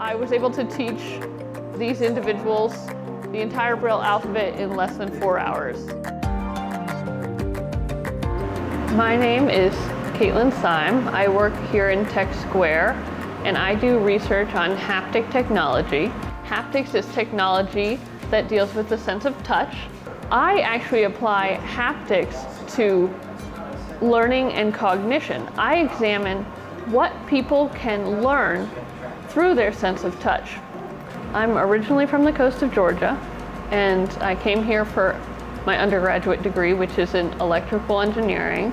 I was able to teach these individuals the entire Braille alphabet in less than 4 hours. My name is Caitlyn Seim. I work here in Tech Square, and I do research on haptic technology. Haptics is technology that deals with the sense of touch. I actually apply haptics to learning and cognition. I examine what people can learn through their sense of touch. I'm originally from the coast of Georgia, and I came here for my undergraduate degree, which is in electrical engineering.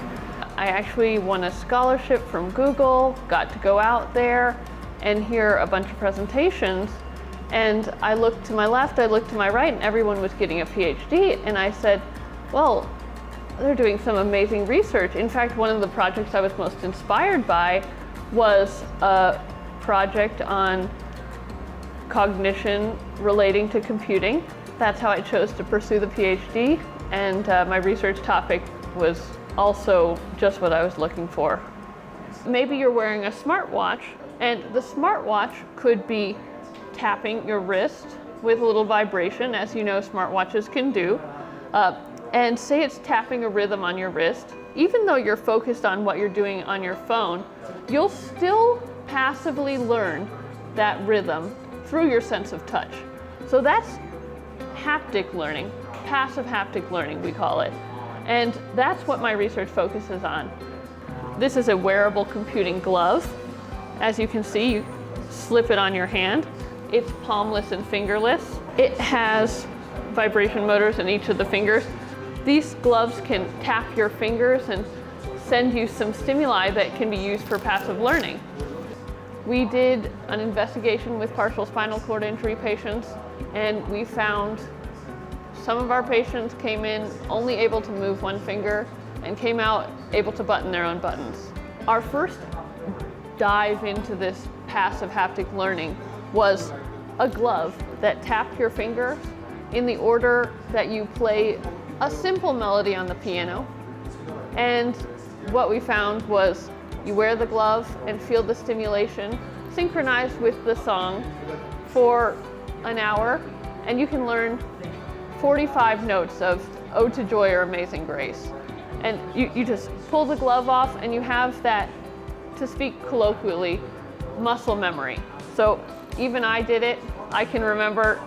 I actually won a scholarship from Google, got to go out there and hear a bunch of presentations. And I looked to my left, I looked to my right, and everyone was getting a PhD. And I said, well, they're doing some amazing research. In fact, one of the projects I was most inspired by was a project on cognition relating to computing. That's how I chose to pursue the PhD. And my research topic was also just what I was looking for. Maybe you're wearing a smartwatch, and the smartwatch could be tapping your wrist with a little vibration, as you know smartwatches can do, and say it's tapping a rhythm on your wrist. Even though you're focused on what you're doing on your phone, you'll still passively learn that rhythm through your sense of touch. So that's haptic learning, passive haptic learning we call it. And that's what my research focuses on. This is a wearable computing glove. As you can see, you slip it on your hand. It's palmless and fingerless. It has vibration motors in each of the fingers. These gloves can tap your fingers and send you some stimuli that can be used for passive learning. We did an investigation with partial spinal cord injury patients, and we found some of our patients came in only able to move one finger and came out able to button their own buttons. Our first dive into this passive haptic learning was a glove that tapped your finger in the order that you play a simple melody on the piano. And what we found was you wear the glove and feel the stimulation synchronized with the song for an hour, and you can learn 45 notes of Ode to Joy or Amazing Grace. And you just pull the glove off and you have that, to speak colloquially, muscle memory. So even I did it. I can remember,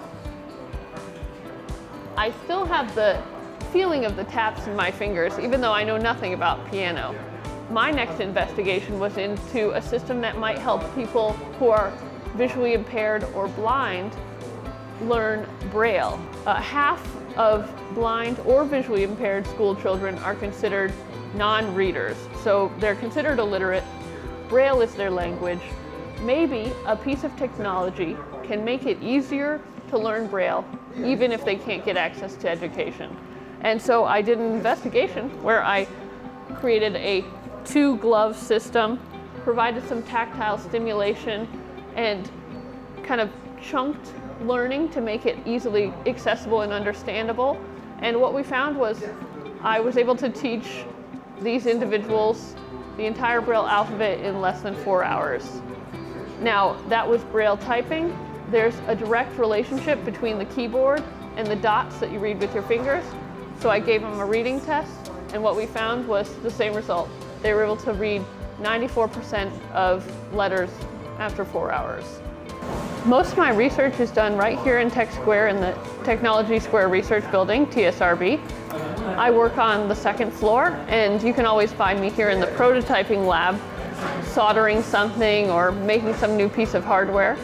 I still have the feeling of the taps in my fingers, even though I know nothing about piano. My next investigation was into a system that might help people who are visually impaired or blind learn Braille. Half of blind or visually impaired school children are considered non-readers, so they're considered illiterate. Braille is their language. Maybe a piece of technology can make it easier to learn Braille, even if they can't get access to education. And so I did an investigation where I created a 2-glove system, provided some tactile stimulation, and kind of chunked learning to make it easily accessible and understandable. And what we found was I was able to teach these individuals the entire Braille alphabet in less than 4 hours. Now, that was Braille typing. There's a direct relationship between the keyboard and the dots that you read with your fingers. So I gave them a reading test, and what we found was the same result. They were able to read 94% of letters after 4 hours. Most of my research is done right here in Tech Square in the Technology Square Research Building, TSRB. I work on the second floor, and you can always find me here in the prototyping lab, soldering something or making some new piece of hardware.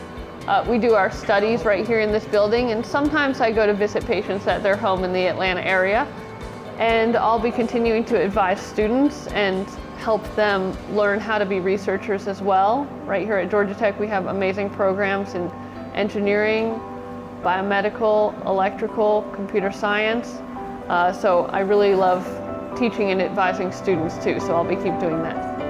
We do our studies right here in this building, and sometimes I go to visit patients at their home in the Atlanta area. And I'll be continuing to advise students and help them learn how to be researchers as well. Right here at Georgia Tech, we have amazing programs in engineering, biomedical, electrical, computer science. So I really love teaching and advising students too, so I'll keep doing that.